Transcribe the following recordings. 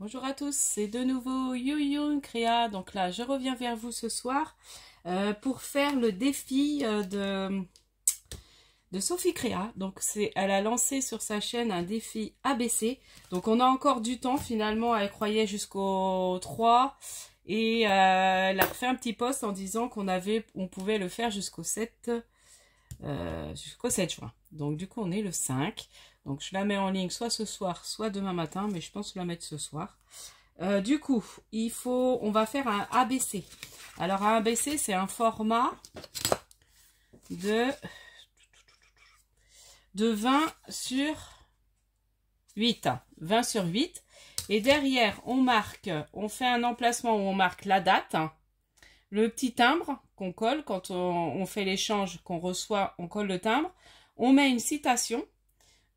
Bonjour à tous, c'est de nouveau Yuyun Créa. Donc là, je reviens vers vous ce soir pour faire le défi de Sophie Créa. Donc elle a lancé sur sa chaîne un défi ABC. Donc on a encore du temps finalement, elle croyait jusqu'au 3. Et elle a fait un petit post en disant on pouvait le faire jusqu'au 7 juin. Donc du coup on est le 5. Donc je la mets en ligne soit ce soir, soit demain matin, mais je pense la mettre ce soir. Du coup, on va faire un ABC. Alors un ABC, c'est un format de 20 sur 8. 20 sur 8. Et derrière, on fait un emplacement où on marque la date, le petit timbre qu'on colle quand on fait l'échange qu'on reçoit, on colle le timbre. On met une citation.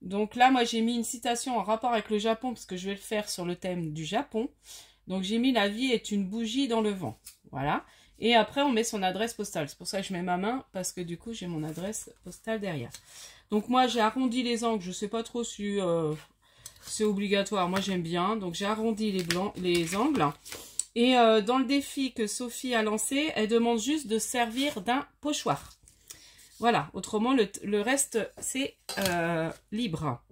Donc là, moi, j'ai mis une citation en rapport avec le Japon parce que je vais le faire sur le thème du Japon. Donc, j'ai mis « La vie est une bougie dans le vent ». Voilà. Et après, on met son adresse postale. C'est pour ça que je mets ma main parce que du coup, j'ai mon adresse postale derrière. Donc, moi, j'ai arrondi les angles. Je ne sais pas trop si c'est obligatoire. Moi, j'aime bien. Donc, j'ai arrondi les angles. Et dans le défi que Sophie a lancé, elle demande juste de servir d'un pochoir. Voilà, autrement le reste c'est libre.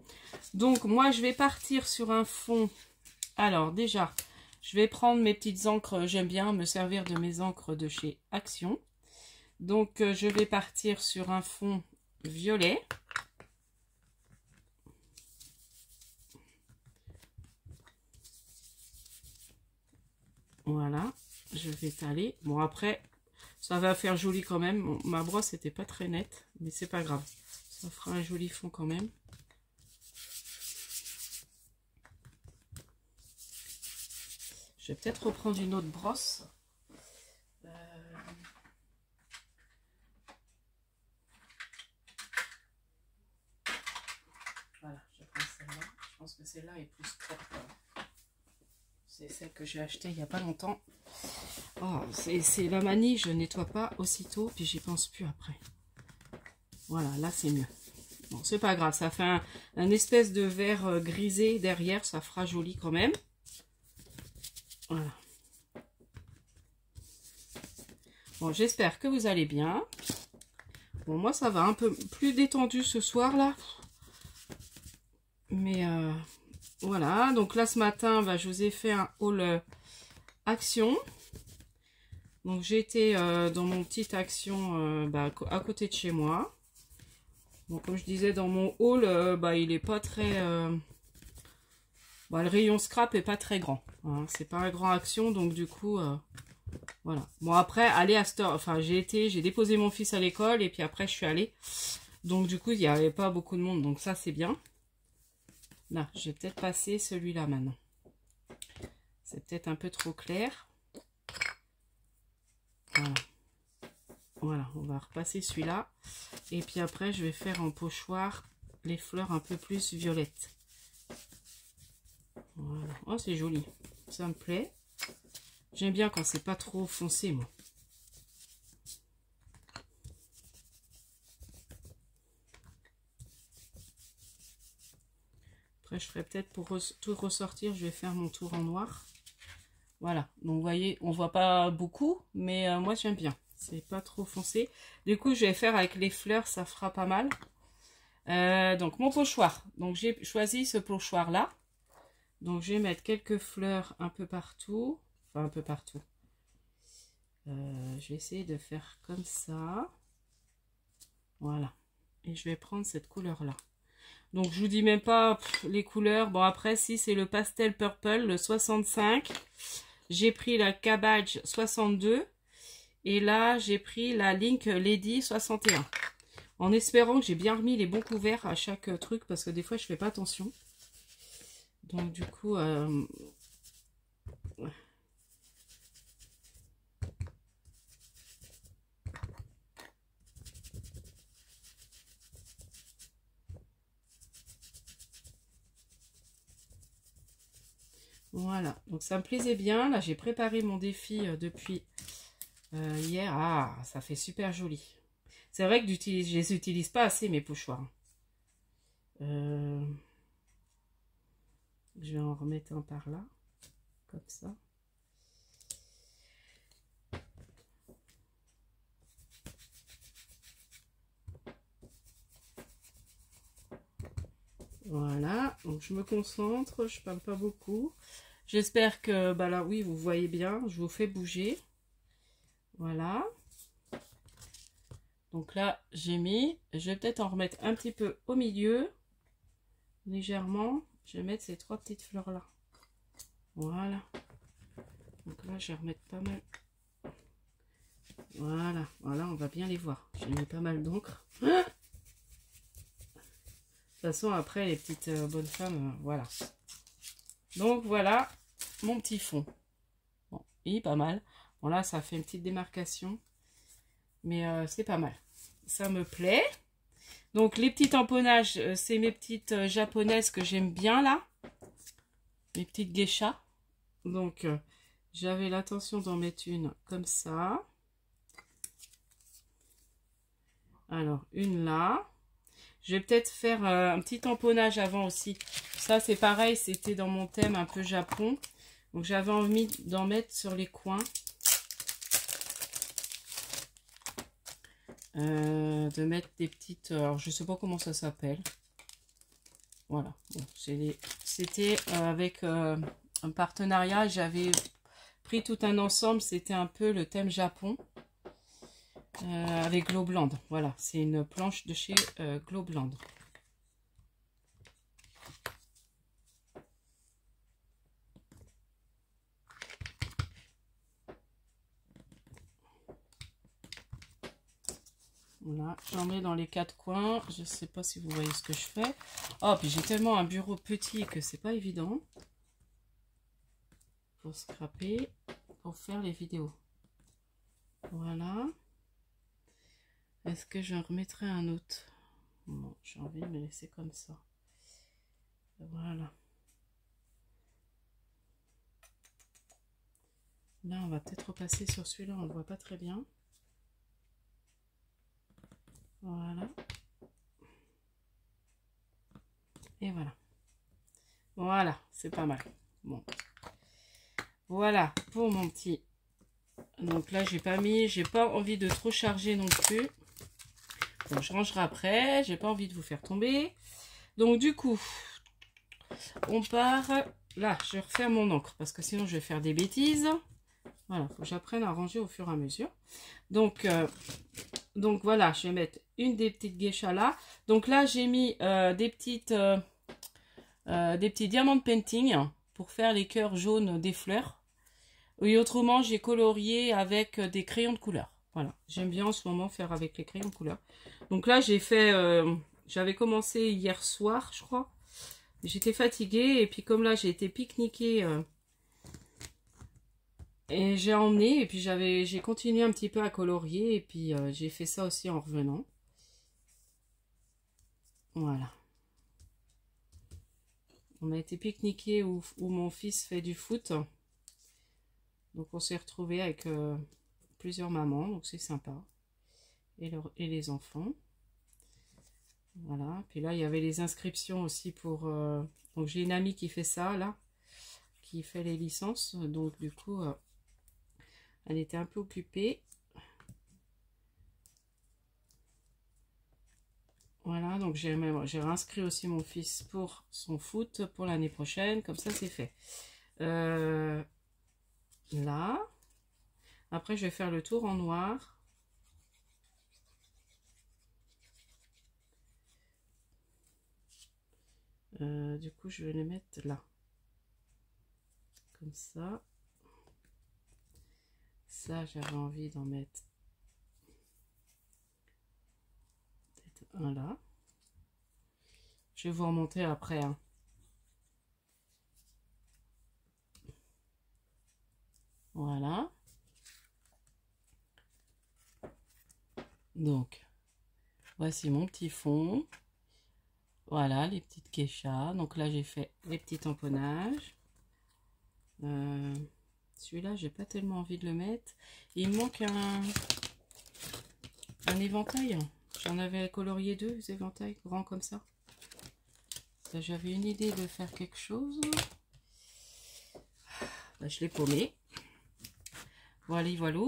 Donc moi je vais partir sur un fond. Alors déjà, je vais prendre mes petites encres. J'aime bien me servir de mes encres de chez Action. Donc je vais partir sur un fond violet. Voilà, je vais étaler. Bon après, ça va faire joli quand même. Bon, ma brosse n'était pas très nette, mais c'est pas grave. Ça fera un joli fond quand même. Je vais peut-être reprendre une autre brosse. Voilà, je prends celle-là. Je pense que celle-là est plus propre. C'est celle que j'ai achetée il n'y a pas longtemps. Oh, c'est la manie, je nettoie pas aussitôt, puis j'y pense plus après. Voilà, là c'est mieux. Bon, c'est pas grave, ça fait un espèce de vert grisé derrière, ça fera joli quand même. Voilà. Bon, j'espère que vous allez bien. Bon, moi ça va un peu plus détendu ce soir là. Mais voilà, donc là ce matin, je vous ai fait un haul Action. Donc j'ai été dans mon petite Action à côté de chez moi. Donc comme je disais dans mon haul, il est pas très... le rayon scrap est pas très grand. Hein. C'est pas un grand Action, donc du coup... voilà. Bon après, aller à store... Enfin j'ai déposé mon fils à l'école et puis après je suis allée. Donc du coup, il n'y avait pas beaucoup de monde, donc ça c'est bien. Là, je vais peut-être passer celui-là maintenant. C'est peut-être un peu trop clair. Voilà. Voilà, on va repasser celui-là. Et puis après, je vais faire en pochoir les fleurs un peu plus violettes. Voilà. Oh, c'est joli. Ça me plaît. J'aime bien quand c'est pas trop foncé, moi. Après, je ferai peut-être pour tout ressortir, je vais faire mon tour en noir. Voilà. Donc, vous voyez, on voit pas beaucoup, mais moi, j'aime bien. C'est pas trop foncé. Du coup, je vais faire avec les fleurs, ça fera pas mal. Donc, mon pochoir. Donc, j'ai choisi ce pochoir-là. Donc, je vais mettre quelques fleurs un peu partout. Enfin, un peu partout. Je vais essayer de faire comme ça. Voilà. Et je vais prendre cette couleur-là. Donc, je vous dis même pas les couleurs. Bon, après, si c'est le pastel purple, le 65. J'ai pris la Cabbage 62. Et là, j'ai pris la Link Lady 61. En espérant que j'ai bien remis les bons couverts à chaque truc. Parce que des fois, je fais pas attention. Donc, du coup... Voilà, donc ça me plaisait bien. Là, j'ai préparé mon défi depuis hier. Ah, ça fait super joli. C'est vrai que je les utilise pas assez, mes pochoirs. Je vais en remettre un par là. comme ça. Voilà, donc je me concentre, je parle pas beaucoup. J'espère que, bah là, oui, vous voyez bien, je vous fais bouger. Voilà. Donc là, j'ai mis, je vais peut-être en remettre un petit peu au milieu, légèrement. Je vais mettre ces 3 petites fleurs-là. Voilà. Donc là, je vais remettre pas mal. Voilà, voilà, on va bien les voir. J'ai mis pas mal d'encre. De toute façon, après, les petites bonnes femmes, voilà. Donc, voilà mon petit fond. Bon, il est pas mal. Bon, là, ça fait une petite démarcation. Mais c'est pas mal. Ça me plaît. Donc, les petits tamponnages, c'est mes petites japonaises que j'aime bien, là. Mes petites geishas. Donc, j'avais l'intention d'en mettre une comme ça. Alors, une là. Je vais peut-être faire un petit tamponnage avant aussi. Ça, c'est pareil, c'était dans mon thème un peu Japon. Donc, j'avais envie d'en mettre sur les coins. De mettre des petites... alors, je sais pas comment ça s'appelle. Voilà. Bon, c'était avec un partenariat. J'avais pris tout un ensemble. C'était un peu le thème Japon. Avec Globland. Voilà, c'est une planche de chez Globland. Voilà, j'en mets dans les 4 coins. Je sais pas si vous voyez ce que je fais. Oh, puis j'ai tellement un bureau petit que c'est pas évident pour scraper, pour faire les vidéos. Voilà. Est-ce que j'en remettrai un autre? Bon, j'ai envie de me laisser comme ça. Voilà. Là, on va peut-être repasser sur celui-là, on ne le voit pas très bien. Voilà. Et voilà. Voilà, c'est pas mal. Bon. Voilà pour mon petit. Donc là, j'ai pas envie de trop charger non plus. Bon, je rangerai après. J'ai pas envie de vous faire tomber. Donc du coup, on part. Là, je vais refaire mon encre parce que sinon je vais faire des bêtises. Voilà, faut que j'apprenne à ranger au fur et à mesure. Donc voilà, je vais mettre une des petites geishas là. Donc là, j'ai mis des petits diamants de painting pour faire les cœurs jaunes des fleurs. Et autrement, j'ai colorié avec des crayons de couleur. Voilà, j'aime bien en ce moment faire avec les crayons de couleur. Donc là, j'ai fait, j'avais commencé hier soir, je crois. J'étais fatiguée et puis comme là, j'ai été pique-niquer et j'ai emmené et puis j'ai continué un petit peu à colorier et puis j'ai fait ça aussi en revenant. Voilà. On a été pique-niquer où mon fils fait du foot. Donc on s'est retrouvés avec plusieurs mamans, donc c'est sympa. Et les enfants. Voilà. Puis là, il y avait les inscriptions aussi pour... donc j'ai une amie qui fait ça, là. Qui fait les licences. Donc du coup, elle était un peu occupée. Voilà, donc j'ai réinscrit aussi mon fils pour son foot pour l'année prochaine. Comme ça, c'est fait. Là. Après, je vais faire le tour en noir. Du coup, je vais les mettre là. Comme ça. Ça, j'avais envie d'en mettre peut-être un là. Je vais vous remonter après. Hein. Voilà. Donc, voici mon petit fond. Voilà, les petites geishas. Donc là, j'ai fait les petits tamponnages. Celui-là, j'ai pas tellement envie de le mettre. Il me manque un éventail. J'en avais colorié 2 éventails grands comme ça. J'avais une idée de faire quelque chose. Bah, je l'ai paumé. Voilà, voilà.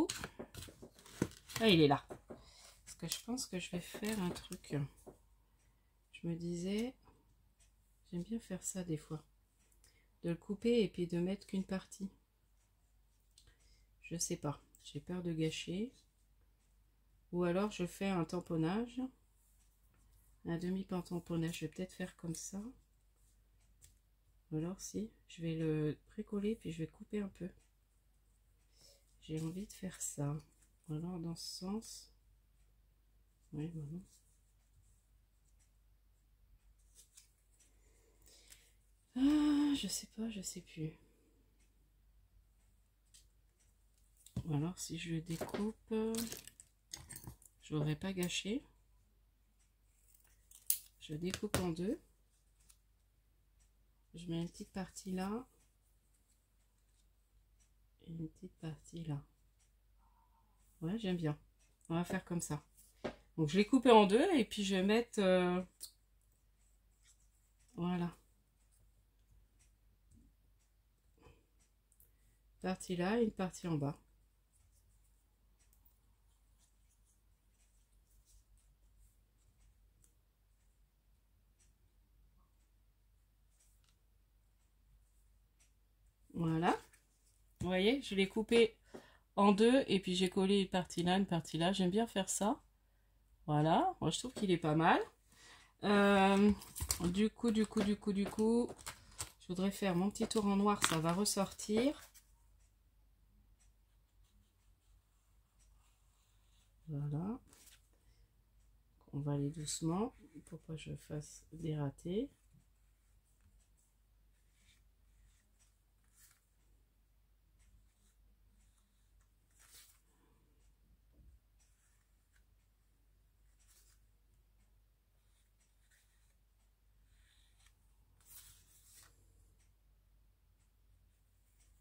Ah, il est là. Parce que je pense que je vais faire un truc. Je me disais, j'aime bien faire ça des fois. De le couper et puis de mettre qu'une partie. Je sais pas. J'ai peur de gâcher. Ou alors je fais un tamponnage. Un demi-tamponnage. Je vais peut-être faire comme ça. Ou alors si, je vais le précoller puis je vais couper un peu. J'ai envie de faire ça. Alors dans ce sens. Oui, voilà. Ah, je sais pas, je sais plus. Ou alors si je le découpe, je n'aurais pas gâché. Je découpe en deux. Je mets une petite partie là. Et une petite partie là. Ouais, j'aime bien. On va faire comme ça. Donc je l'ai coupé en deux et puis je vais mettre... voilà. Une partie là et une partie en bas. Voilà. Vous voyez, je l'ai coupé en deux et puis j'ai collé une partie là, une partie là. J'aime bien faire ça. Voilà. Moi, je trouve qu'il est pas mal. Du coup, je voudrais faire mon petit tour en noir. Ça va ressortir. Voilà. On va aller doucement pour pas que je fasse des ratés.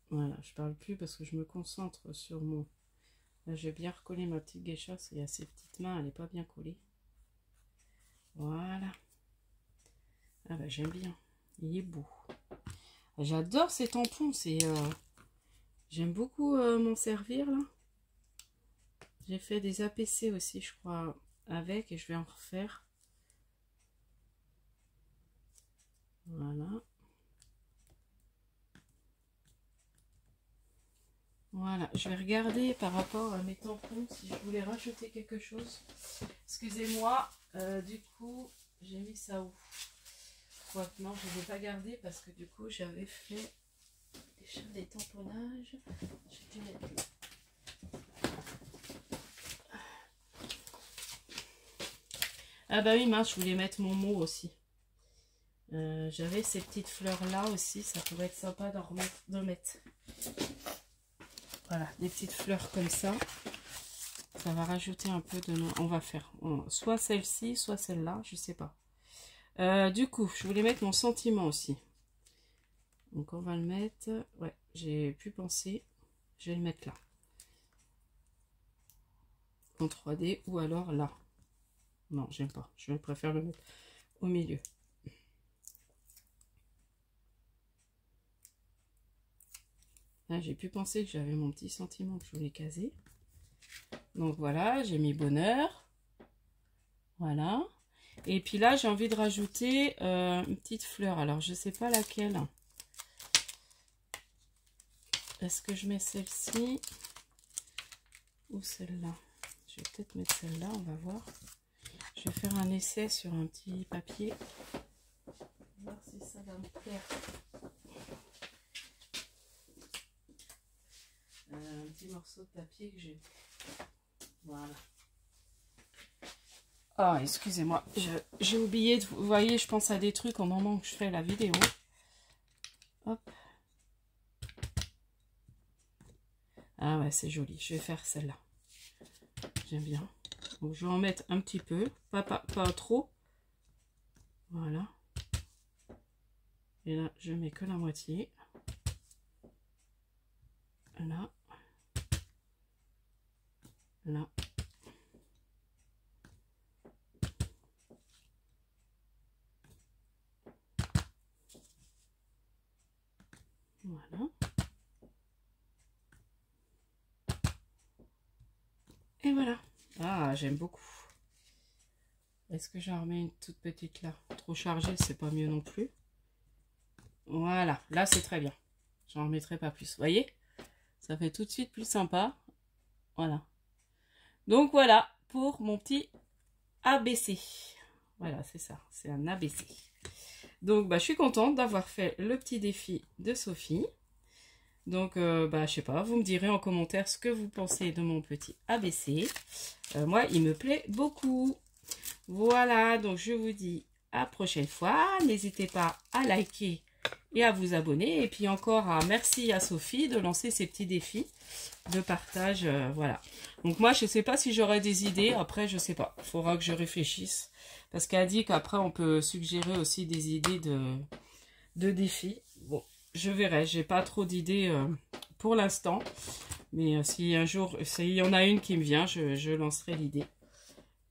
Voilà, je parle plus parce que je me concentre sur mon... Là, j'ai bien recollé ma petite geisha, il y a ses petites mains, elle n'est pas bien collée. Voilà. Ah bah j'aime bien, il est beau. J'adore ces tampons, c'est... j'aime beaucoup m'en servir là. J'ai fait des APC aussi, je crois, avec, et je vais en refaire. Voilà. Voilà, je vais regarder par rapport à mes tampons si je voulais rajouter quelque chose. Excusez-moi, du coup, j'ai mis ça où? Ouais, non, je ne l'ai pas gardé parce que du coup, j'avais fait déjà des tamponnages. J'ai dû mettre là. Ah bah oui, mince, je voulais mettre mon mot aussi. J'avais ces petites fleurs là aussi, ça pourrait être sympa d'en mettre. Voilà, des petites fleurs comme ça. Ça va rajouter un peu de... On va faire soit celle-ci, soit celle-là, je sais pas. Du coup, je voulais mettre mon sentiment aussi. Donc on va le mettre... Ouais, j'ai pu penser. Je vais le mettre là. En 3D ou alors là. Non, j'aime pas. Je préfère le mettre au milieu. Là, j'ai pu penser que j'avais mon petit sentiment que je voulais caser. Donc voilà, j'ai mis bonheur. Voilà. Et puis là, j'ai envie de rajouter une petite fleur. Alors, je sais pas laquelle. Est-ce que je mets celle-ci ou celle-là? Je vais peut-être mettre celle-là, on va voir. Je vais faire un essai sur un petit papier. Voir si ça va me plaire. Un petit morceau de papier que j'ai. Voilà. Ah, excusez-moi, j'ai oublié de... Vous voyez, je pense à des trucs au moment où je fais la vidéo. Hop. Ah ouais, c'est joli. Je vais faire celle-là. J'aime bien. Donc, je vais en mettre un petit peu. Pas trop. Voilà. Et là, je mets que la moitié. Là. Là. Voilà. Et voilà. Ah, j'aime beaucoup. Est-ce que j'en remets une toute petite là? Trop chargée, c'est pas mieux non plus. Voilà, là c'est très bien. J'en remettrai pas plus. Vous voyez? Ça fait tout de suite plus sympa. Voilà. Donc voilà pour mon petit ABC. Voilà, c'est ça. C'est un ABC. Donc bah, je suis contente d'avoir fait le petit défi de Sophie. Donc bah, je sais pas, vous me direz en commentaire ce que vous pensez de mon petit ABC. Moi, il me plaît beaucoup. Voilà, donc je vous dis à la prochaine fois. N'hésitez pas à liker et à vous abonner. Et puis encore, merci à Sophie de lancer ces petits défis de partage. Voilà. Donc moi, je ne sais pas si j'aurai des idées. Après, je sais pas. Il faudra que je réfléchisse. Parce qu'elle a dit qu'après, on peut suggérer aussi des idées de défis. Bon, je verrai. J'ai pas trop d'idées pour l'instant. Mais si un jour, s'il y en a une qui me vient, je lancerai l'idée.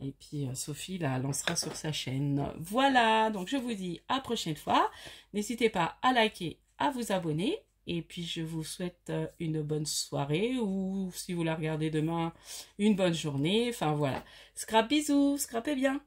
Et puis Sophie la lancera sur sa chaîne. Voilà, donc je vous dis à la prochaine fois. N'hésitez pas à liker, à vous abonner. Et puis je vous souhaite une bonne soirée ou si vous la regardez demain, une bonne journée. Enfin voilà. Scrap bisous, scrapez bien.